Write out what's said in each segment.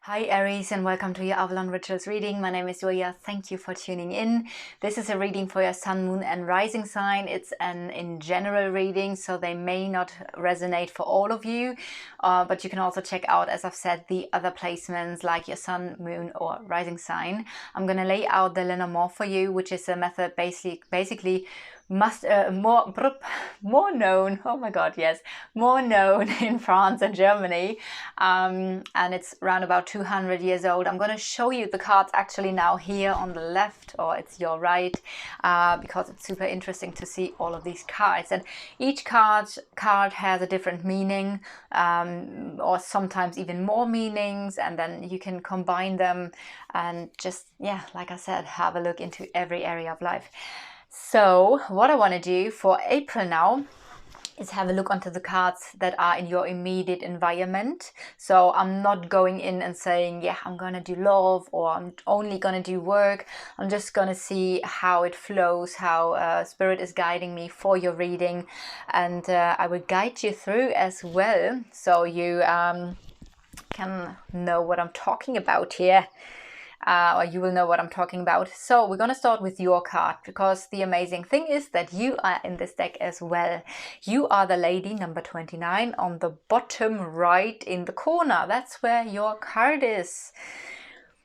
Hi Aries, and welcome to your Avalon Rituals reading. My name is Julia. Thank you for tuning in. This is a reading for your sun, moon and rising sign. It's an in general reading, so they may not resonate for all of you, but you can also check out, as I've said, the other placements like your sun, moon or rising sign. I'm going to lay out the Lenormand for you, which is a method basically more known, oh my god, yes, more known in France and Germany, and it's around about 200 years old. I'm going to show you the cards actually now here on the left, or it's your right, because it's super interesting to see all of these cards, and each card has a different meaning, or sometimes even more meanings, and then you can combine them and just, yeah, like I said, have a look into every area of life. So what I want to do for April now is have a look onto the cards that are in your immediate environment. So I'm not going in and saying, yeah, I'm going to do love or I'm only going to do work. I'm just going to see how it flows, how Spirit is guiding me for your reading. And I will guide you through as well, so you can know what I'm talking about here. Or you will know what I'm talking about. So we're going to start with your card, because the amazing thing is that you are in this deck as well. You are the lady number 29 on the bottom right in the corner. That's where your card is.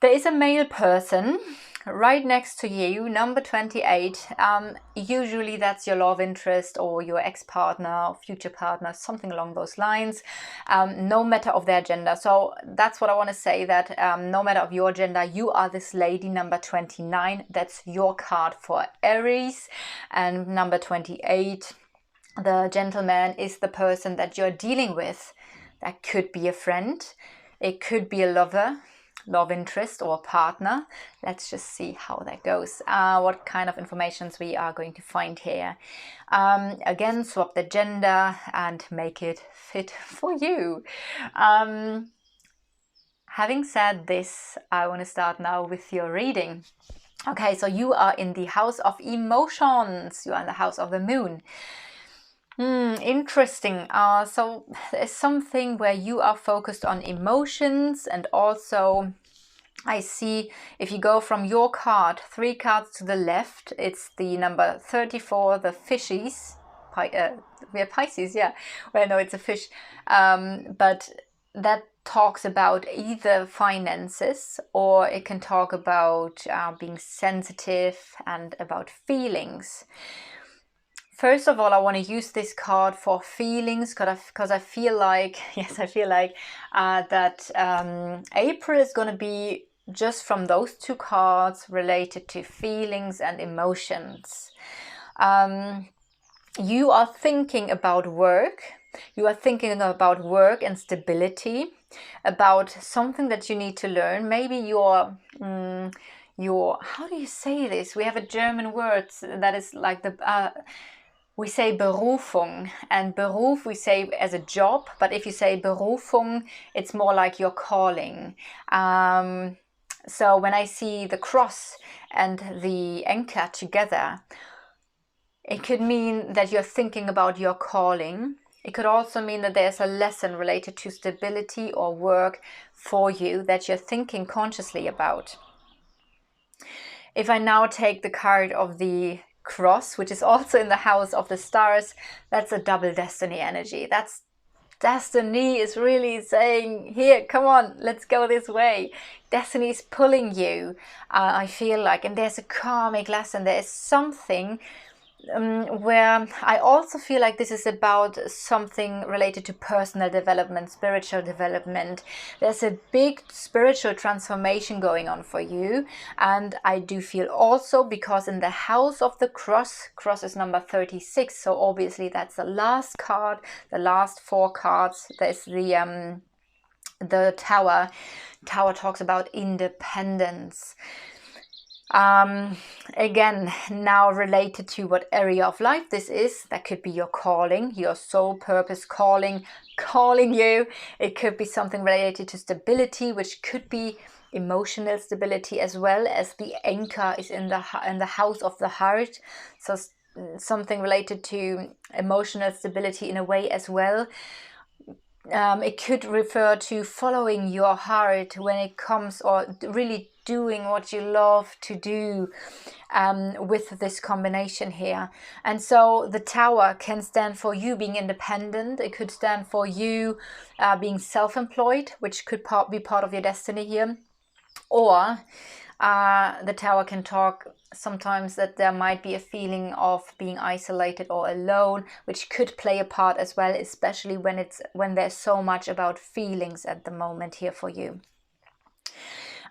There is a male person right next to you, number 28. Usually that's your love interest or your ex-partner or future partner, something along those lines, no matter of their gender. So that's what I want to say, that no matter of your gender, you are this lady number 29. That's your card for Aries. And number 28, the gentleman, is the person that you're dealing with. That could be a friend, it could be a lover, love interest or partner. Let's just see how that goes, what kind of informations we are going to find here. Again, swap the gender and make it fit for you. Having said this, I want to start now with your reading. Okay, so you are in the house of emotions. You are in the house of the moon. Interesting. So there's something where you are focused on emotions, and also I see, if you go from your card 3 cards to the left, it's the number 34, the fishies. We have Pisces, yeah. Well, no, it's a fish. But that talks about either finances, or it can talk about being sensitive and about feelings. First of all, I want to use this card for feelings, because I feel like, yes, I feel like that April is going to be just from those 2 cards related to feelings and emotions. You are thinking about work. You are thinking about work and stability, about something that you need to learn. Maybe your, how do you say this? We have a German word that is like we say Berufung, and Beruf we say as a job, but if you say Berufung, it's more like your calling. So when I see the cross and the anchor together, it could mean that you're thinking about your calling. It could also mean that there's a lesson related to stability or work for you that you're thinking consciously about. If I now take the card of the cross, which is also in the house of the stars, that's a double destiny energy. That's destiny is really saying, here, come on, let's go this way. Destiny is pulling you, I feel like, and there's a karmic lesson. There is something where I also feel like this is about something related to personal development, spiritual development. There's a big spiritual transformation going on for you. And I do feel also, because in the house of the cross is number 36, so obviously that's the last card, the last 4 cards. There's the tower. Tower talks about independence. Again, now related to what area of life this is. That could be your calling, your soul purpose calling you. It could be something related to stability, which could be emotional stability, as well as the anchor is in the house of the heart. So something related to emotional stability in a way as well. It could refer to following your heart when it comes, or really doing what you love to do, with this combination here. And so the Tower can stand for you being independent. It could stand for you being self-employed, which could be part of your destiny here. Or the Tower can talk sometimes that there might be a feeling of being isolated or alone, which could play a part as well, especially when there's so much about feelings at the moment here for you.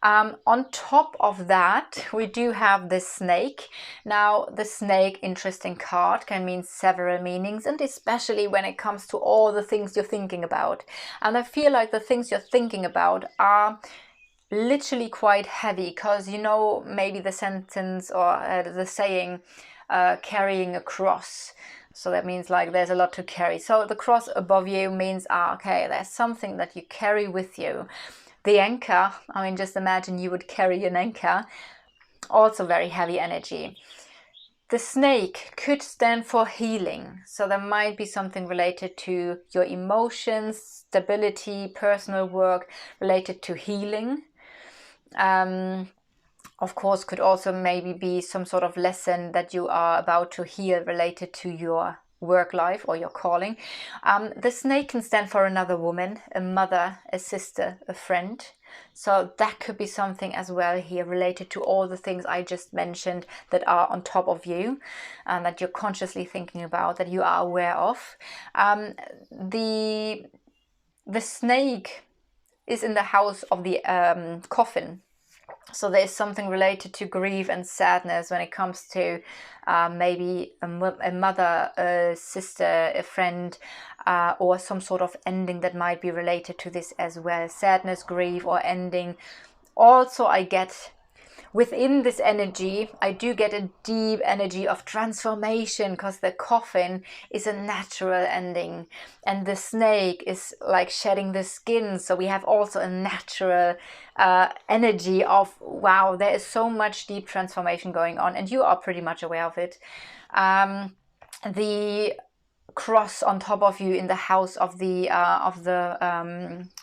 On top of that, we do have the Snake. Now, the Snake, interesting card, can mean several meanings, and especially when it comes to all the things you're thinking about. And I feel like the things you're thinking about are literally quite heavy, because you know, maybe the sentence or the saying, carrying a cross. So that means like there's a lot to carry. So the cross above you means, okay, there's something that you carry with you. The anchor, I mean, just imagine you would carry an anchor, also very heavy energy. The Snake could stand for healing. So there might be something related to your emotions, stability, personal work related to healing. Of course, could also maybe be some sort of lesson that you are about to heal related to your work life or your calling. The Snake can stand for another woman, a mother, a sister, a friend. So that could be something as well here related to all the things I just mentioned that are on top of you and that you're consciously thinking about, that you are aware of. The Snake is in the house of the coffin. So there's something related to grief and sadness when it comes to maybe a mother, a sister, a friend, or some sort of ending that might be related to this as well. Sadness, grief, or ending. Also, I get within this energy, I do get a deep energy of transformation, because the coffin is a natural ending and the snake is like shedding the skin. So we have also a natural energy of, wow, there is so much deep transformation going on, and you are pretty much aware of it. The cross on top of you in the house of the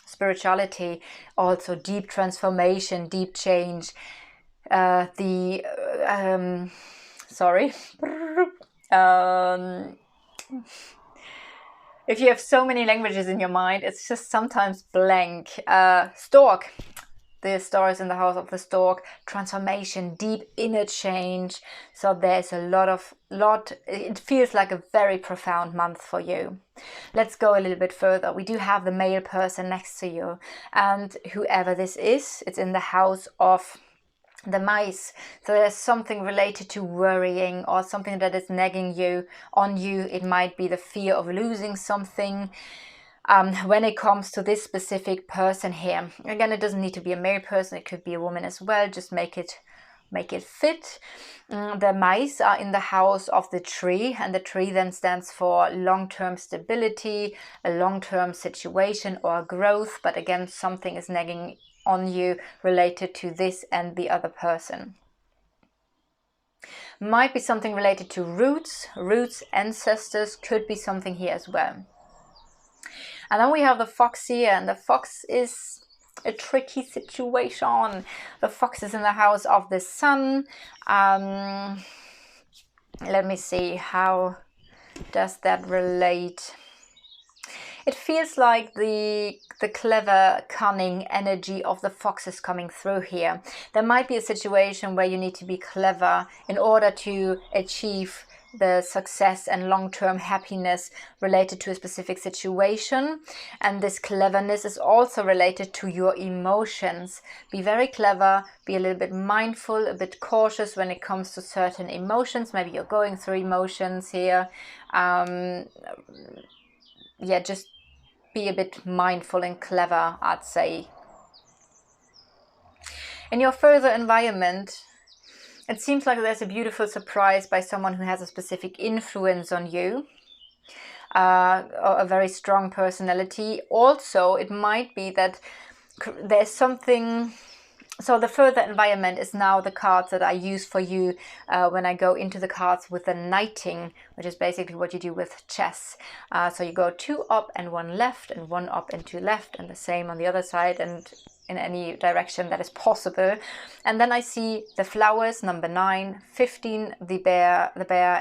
spirituality, also deep transformation, deep change. Sorry. If you have so many languages in your mind, it's just sometimes blank. Stork. The star is in the house of the stork. Transformation, deep inner change. So there's a lot. It feels like a very profound month for you. Let's go a little bit further. We do have the male person next to you, and whoever this is, it's in the house of the mice. So there's something related to worrying or something that is nagging you on you. It might be the fear of losing something. When it comes to this specific person here, again, it doesn't need to be a male person, it could be a woman as well. Just make it fit. The mice are in the house of the tree, and the tree then stands for long-term stability, a long-term situation or growth. But again, something is nagging on you related to this and the other person. Might be something related to roots, ancestors, could be something here as well. And then we have the fox here, and the fox is a tricky situation. The fox is in the house of the sun. Let me see, how does that relate? It feels like the clever, cunning energy of the fox is coming through here. There might be a situation where you need to be clever in order to achieve the success and long-term happiness related to a specific situation. And this cleverness is also related to your emotions. Be very clever, be a little bit mindful, a bit cautious when it comes to certain emotions. Maybe you're going through emotions here. Just be a bit mindful and clever, I'd say. In your further environment, it seems like there's a beautiful surprise by someone who has a specific influence on you, or a very strong personality. Also, it might be that there's something So the further environment is now the cards that I use for you when I go into the cards with the knighting, which is basically what you do with chess. So you go 2 up and 1 left, and 1 up and 2 left, and the same on the other side, and in any direction that is possible. And then I see the flowers, number 9, 15, the bear,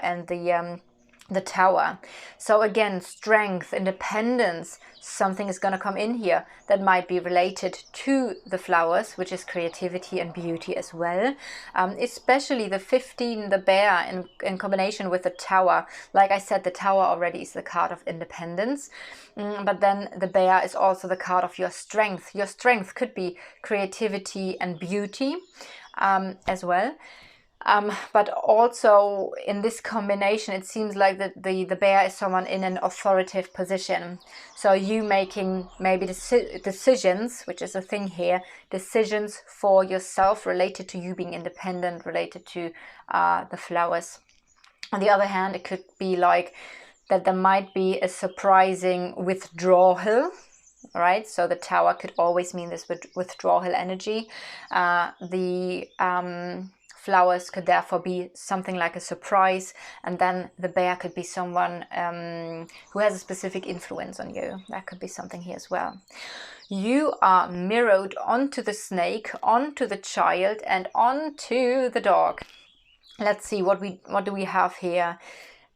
and the tower. So again, strength, independence, something is going to come in here that might be related to the flowers, which is creativity and beauty as well. Especially the 15, the bear, in combination with the tower. Like I said, the tower already is the card of independence. But then the bear is also the card of your strength. Your strength could be creativity and beauty as well. But also in this combination, it seems like the bear is someone in an authoritative position. So you making maybe decisions, which is a thing here, decisions for yourself related to you being independent, related to the flowers. On the other hand, it could be like that there might be a surprising withdrawal. Right, so the tower could always mean this withdrawal energy. The flowers could therefore be something like a surprise, and then the bear could be someone who has a specific influence on you. That could be something here as well. You are mirrored onto the snake, onto the child, and onto the dog. Let's see what do we have here.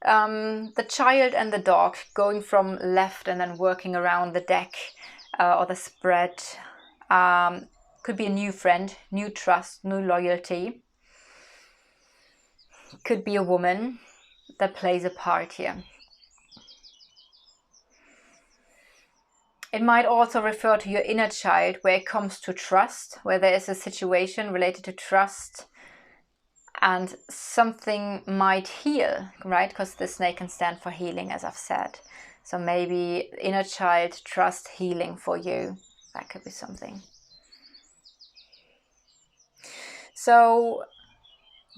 The child and the dog going from left and then working around the deck or the spread. Could be a new friend, new trust, new loyalty. Could be a woman that plays a part here. It might also refer to your inner child where it comes to trust, where there is a situation related to trust and something might heal, right? Because the snake can stand for healing, as I've said. So maybe inner child, trust, healing for you. That could be something. So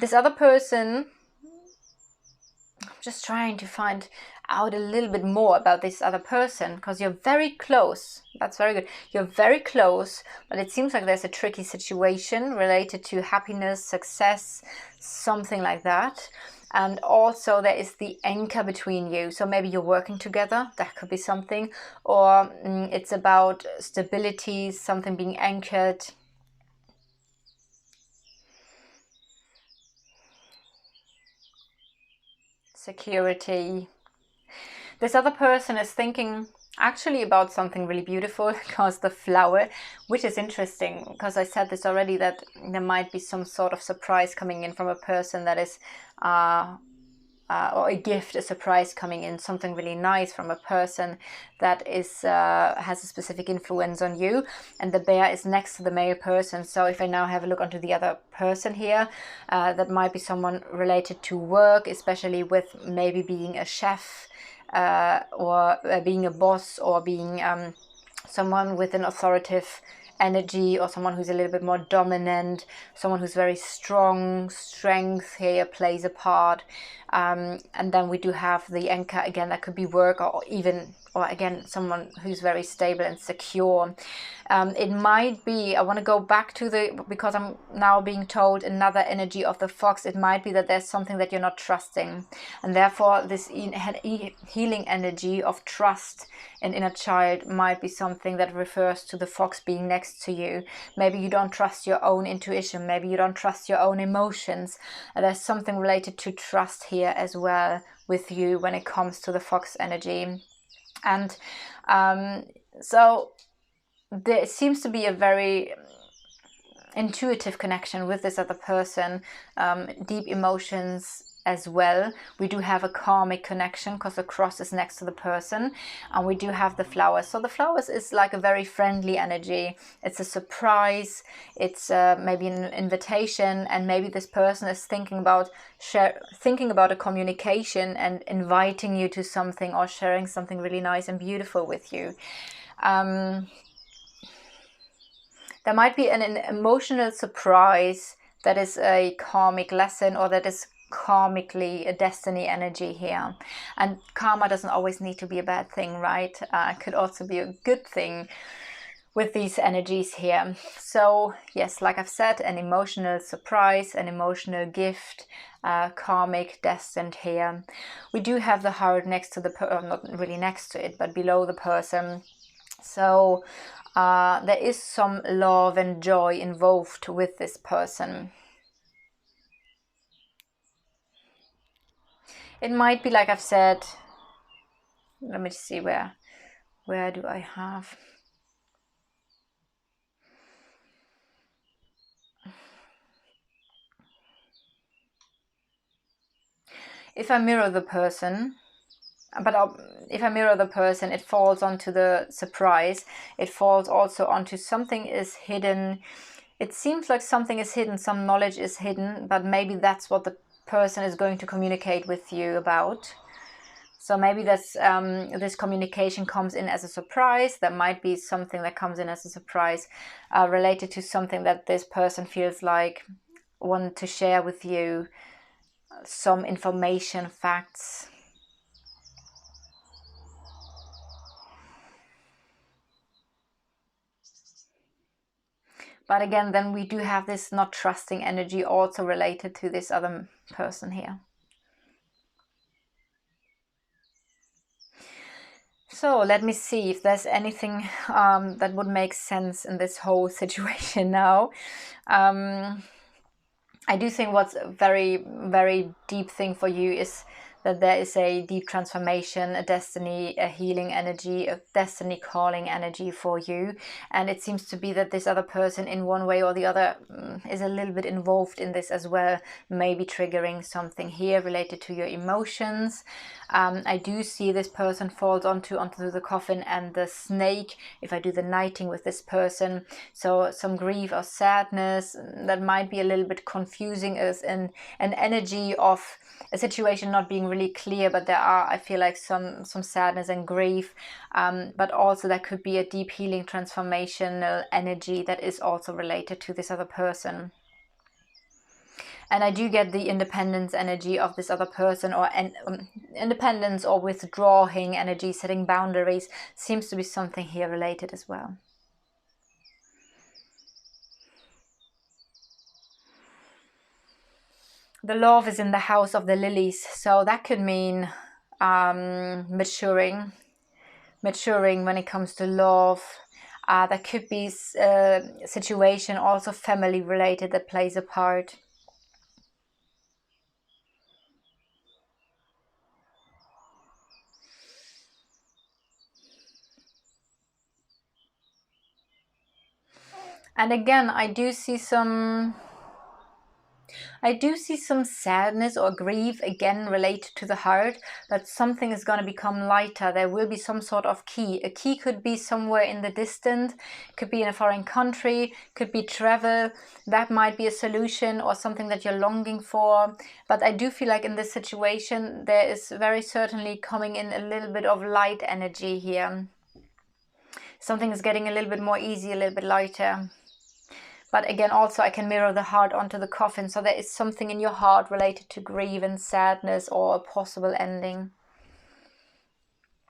this other person, I'm just trying to find out a little bit more about this other person, because you're very close. That's very good. You're very close, but it seems like there's a tricky situation related to happiness, success, something like that. And also there is the anchor between you. So maybe you're working together. That could be something. Or it's about stability, something being anchored. Security. This other person is thinking actually about something really beautiful, because the flower, which is interesting, because I said this already, that there might be some sort of surprise coming in from a person that is, or a gift, a surprise coming in, something really nice from a person that is has a specific influence on you. And the bear is next to the male person. So if I now have a look onto the other person here, that might be someone related to work, especially with maybe being a chef, or being a boss, or being someone with an authoritative energy, or someone who's a little bit more dominant, someone who's very strong. Strength here plays a part. And then we do have the anchor again. That could be work, or even, or again, someone who's very stable and secure. It might be, I want to go back to because I'm now being told another energy of the fox. It might be that there's something that you're not trusting, and therefore this healing energy of trust and inner child might be something that refers to the fox being next to you. Maybe you don't trust your own intuition. Maybe you don't trust your own emotions. There's something related to trust here as well with you when it comes to the fox energy. And so there seems to be a very intuitive connection with this other person, deep emotions as well. We do have a karmic connection because the cross is next to the person, and we do have the flowers. So the flowers is like a very friendly energy. It's a surprise. It's maybe an invitation, and maybe this person is thinking about a communication and inviting you to something, or sharing something really nice and beautiful with you. There might be an emotional surprise that is a karmic lesson, or that is karmically a destiny energy here. And karma doesn't always need to be a bad thing, right? It could also be a good thing. with these energies here. So yes, like I've said, an emotional surprise, an emotional gift, karmic, destined here. We do have the heart next to the not really next to it, but below the person. So there is some love and joy involved with this person. It might be, like I've said, let me see where do I have. If I mirror the person, if I mirror the person, it falls onto the surprise. It falls also onto something is hidden. It seems like something is hidden, some knowledge is hidden, but maybe that's what the person is going to communicate with you about. So maybe that's this communication comes in as a surprise. There might be something that comes in as a surprise related to something that this person feels like want to share with you, some information, facts. But again, then we do have this not trusting energy also related to this other person here. So let me see if there's anything that would make sense in this whole situation now. I do think what's a very, very deep thing for you is that there is a deep transformation, a destiny, a healing energy, a destiny calling energy for you. And it seems to be that this other person in one way or the other is a little bit involved in this as well, maybe triggering something here related to your emotions. I do see this person falls onto the coffin and the snake if I do the knighting with this person. So some grief or sadness that might be a little bit confusing as an energy of a situation not being really clear, but there are, I feel like, some sadness and grief, but also there could be a deep healing transformational energy that is also related to this other person. And I do get the independence energy of this other person, or independence or withdrawing energy, setting boundaries, seems to be something here related as well. The love is in the house of the lilies, so that could mean maturing when it comes to love. There could be a situation also family related that plays a part. And again, I do see some sadness or grief, again related to the heart, but something is going to become lighter. There will be some sort of key. A key could be somewhere in the distance, could be in a foreign country, could be travel. That might be a solution or something that you're longing for. But I do feel like in this situation, there is very certainly coming in a little bit of light energy here. Something is getting a little bit more easy, a little bit lighter. But again, also I can mirror the heart onto the coffin. So there is something in your heart related to grief and sadness or a possible ending,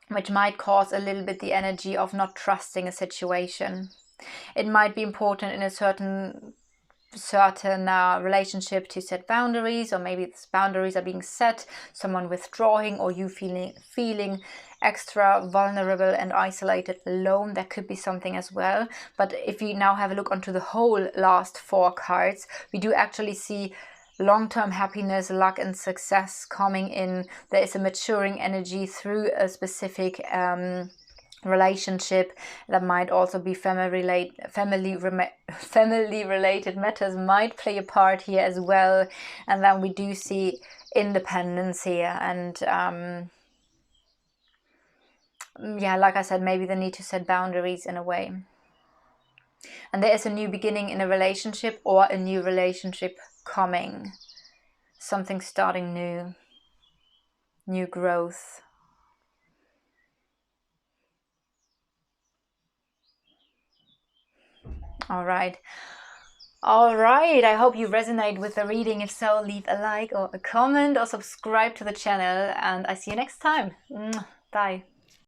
which might cause a little bit the energy of not trusting a situation. It might be important in a certain relationship to set boundaries, or maybe these boundaries are being set, someone withdrawing, or you feeling extra vulnerable and isolated, alone. That could be something as well. But if you now have a look onto the whole last 4 cards, we do actually see long-term happiness, luck and success coming in. There is a maturing energy through a specific relationship. That might also be family related matters might play a part here as well. And then we do see independence here, and yeah, like I said, maybe the need to set boundaries in a way. And there is a new beginning in a relationship, or a new relationship coming, something starting new growth. All right, I hope you resonate with the reading. If so, leave a like or a comment or subscribe to the channel, and I see you next time. Bye.